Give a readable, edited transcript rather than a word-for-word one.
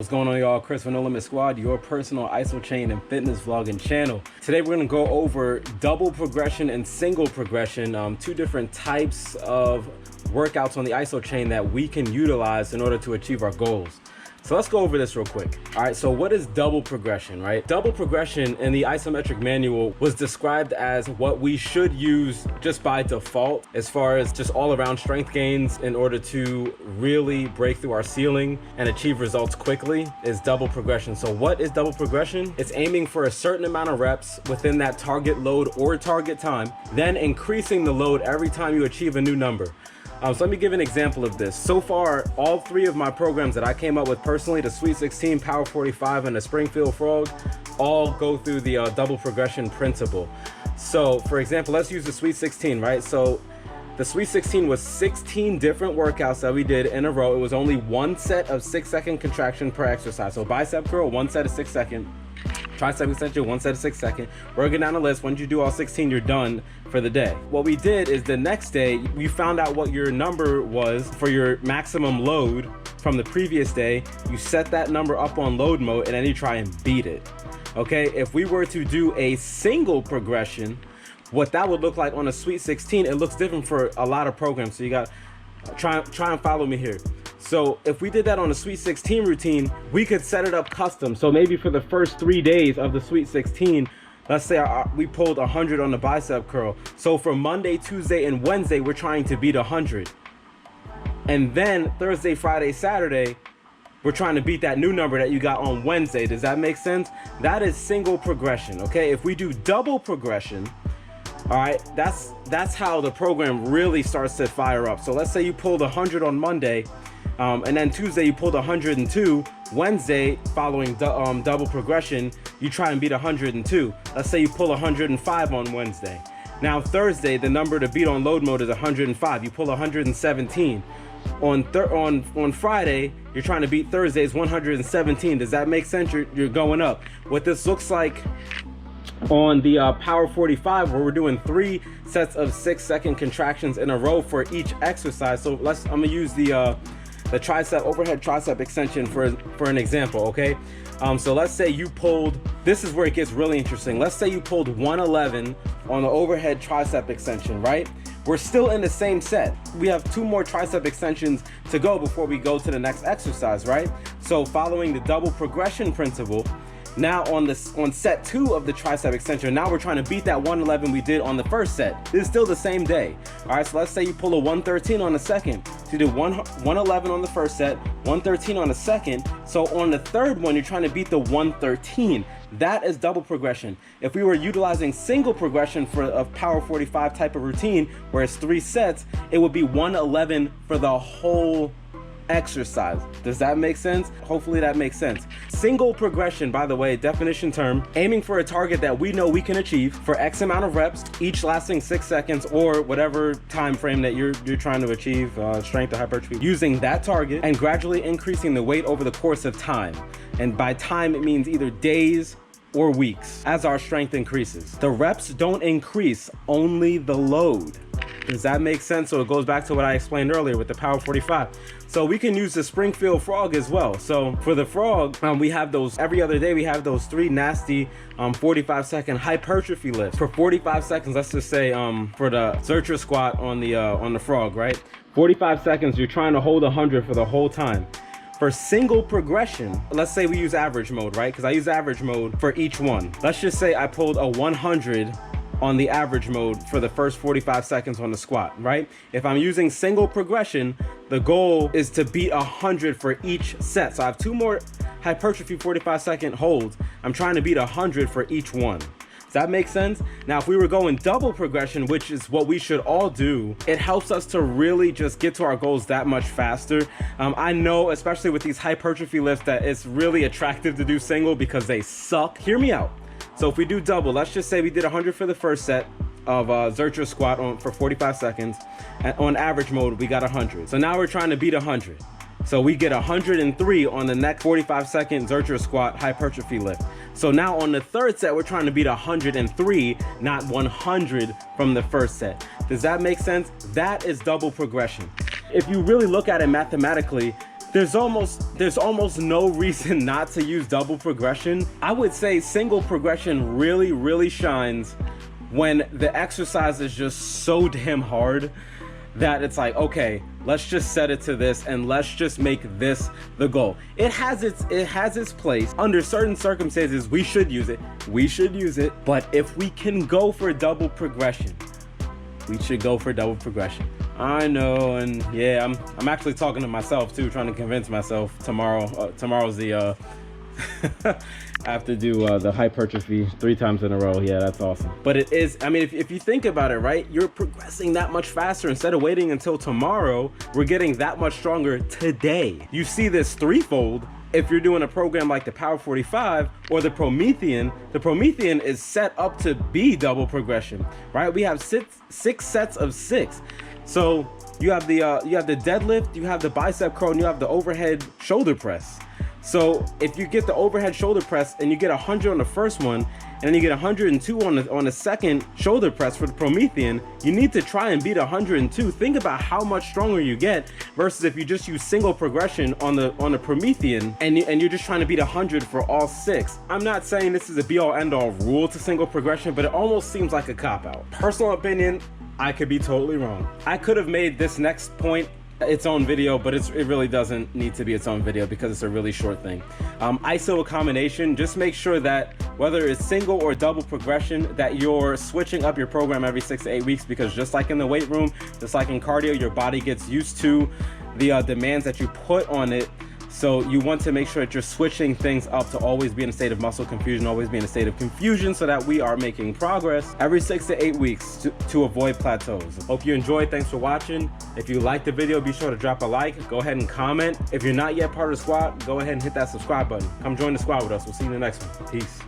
What's going on, y'all? Chris from No Limit Squad, your personal Isochain and fitness vlogging channel. Today we're going to go over double progression and single progression, two different types of workouts on the Isochain that we can utilize in order to achieve our goals. So let's go over this real quick. All right, so what is double progression, right? Double progression in the isometric manual was described as what we should use just by default as far as just all around strength gains in order to really break through our ceiling and achieve results quickly is double progression. So what is double progression? It's aiming for a certain amount of reps within that target load or target time, then increasing the load every time you achieve a new number. So let me give an example of this. So far, all three of my programs that I came up with personally, the Sweet 16, Power 45, and the Springfield Frog, all go through the double progression principle. So for example, let's use the Sweet 16, right? So the Sweet 16 was 16 different workouts that we did in a row. It was only one set of 6-second contraction per exercise. So bicep curl, one set of 6 second. Tricep extension, one set of 6 second. Working down the list. Once you do all 16, you're done for the day. What we did is the next day, we found out what your number was for your maximum load from the previous day. You set that number up on load mode and then you try and beat it. Okay, if we were to do a single progression, what that would look like on a Sweet 16, it looks different for a lot of programs. So you got try and follow me here. So if we did that on a Sweet 16 routine, we could set it up custom. So maybe for the first 3 days of the Sweet 16, let's say we pulled 100 on the bicep curl. So for Monday, Tuesday, and Wednesday, we're trying to beat 100. And then Thursday, Friday, Saturday, we're trying to beat that new number that you got on Wednesday. Does that make sense? That is single progression, okay? If we do double progression, all right, that's how the program really starts to fire up. So let's say you pulled 100 on Monday, and then Tuesday you pulled 102. Wednesday, following double progression, you try and beat 102. Let's say you pull 105 on Wednesday. Now Thursday, the number to beat on load mode is 105. You pull 117. On Friday, you're trying to beat Thursday's 117. Does that make sense? You're going up. What this looks like on the Power 45, where we're doing 3 sets of 6-second contractions in a row for each exercise. So I'm gonna use the tricep overhead tricep extension for an example, okay? So let's say you pulled, this is where it gets really interesting. Let's say you pulled 111 on the overhead tricep extension, right? We're still in the same set. We have 2 more tricep extensions to go before we go to the next exercise, right? So following the double progression principle, now on set 2 of the tricep extension, now we're trying to beat that 111 we did on the first set. This is still the same day. All right, so let's say you pull a 113 on the second. So you do 111 on the first set, 113 on the second. So on the third one, you're trying to beat the 113. That is double progression. If we were utilizing single progression for a Power 45 type of routine, where it's 3 sets, it would be 111 for the whole exercise. Does that make sense? Hopefully that makes sense. Single progression, by the way, definition term, aiming for a target that we know we can achieve for X amount of reps, each lasting 6 seconds or whatever time frame that you're trying to achieve, strength or hypertrophy, using that target and gradually increasing the weight over the course of time. And by time, it means either days or weeks as our strength increases. The reps don't increase, only the load. Does that make sense? So it goes back to what I explained earlier with the Power 45. So we can use the Springfield Frog as well. So for the Frog, we have those every other day. We have those 3 nasty 45-second hypertrophy lifts for 45 seconds. Let's just say for the Zercher squat on the Frog, right? 45 seconds. You're trying to hold 100 for the whole time. For single progression, let's say we use average mode, right? Because I use average mode for each one. Let's just say I pulled a 100 on the average mode for the first 45 seconds on the squat, right? If I'm using single progression, the goal is to beat 100 for each set. So I have 2 more hypertrophy 45-second holds. I'm trying to beat 100 for each one. Does that make sense? Now, if we were going double progression, which is what we should all do, it helps us to really just get to our goals that much faster. I know, especially with these hypertrophy lifts, that it's really attractive to do single because they suck. Hear me out. So if we do double, let's just say we did 100 for the first set of Zercher squat for 45 seconds. And on average mode, we got 100. So now we're trying to beat 100. So we get 103 on the next 45-second Zercher squat hypertrophy lift. So now on the third set, we're trying to beat 103, not 100 from the first set. Does that make sense? That is double progression. If you really look at it mathematically, there's almost no reason not to use double progression. I would say single progression really shines when the exercise is just so damn hard that it's like, okay, let's just set it to this and let's just make this the goal. It has its place. Under certain circumstances, we should use it. But if we can go for double progression, we should go for double progression. I know, and yeah, I'm actually talking to myself too, trying to convince myself tomorrow's the I have to do the hypertrophy 3 times in a row. Yeah, that's awesome. But it is, I mean, if you think about it, right, you're progressing that much faster. Instead of waiting until tomorrow, we're getting that much stronger today. You see this threefold if you're doing a program like the Power 45 or the Promethean. The Promethean is set up to be double progression, right? We have six sets of 6. So you have the deadlift, you have the bicep curl, and you have the overhead shoulder press. So if you get the overhead shoulder press and you get 100 on the first one, and then you get 102 on the second shoulder press for the Promethean, you need to try and beat 102. Think about how much stronger you get versus if you just use single progression on the Promethean and you're just trying to beat 100 for all 6. I'm not saying this is a be all end all rule to single progression, but it almost seems like a cop-out. Personal opinion, I could be totally wrong. I could have made this next point its own video, but it really doesn't need to be its own video because it's a really short thing. ISO combination, just make sure that whether it's single or double progression, that you're switching up your program every 6 to 8 weeks, because just like in the weight room, just like in cardio, your body gets used to the demands that you put on it. So you want to make sure that you're switching things up to always be in a state of muscle confusion, always be in a state of confusion, so that we are making progress every 6 to 8 weeks to avoid plateaus. Hope you enjoyed. Thanks for watching. If you liked the video, be sure to drop a like. Go ahead and comment. If you're not yet part of the squad, go ahead and hit that subscribe button. Come join the squad with us. We'll see you in the next one. Peace.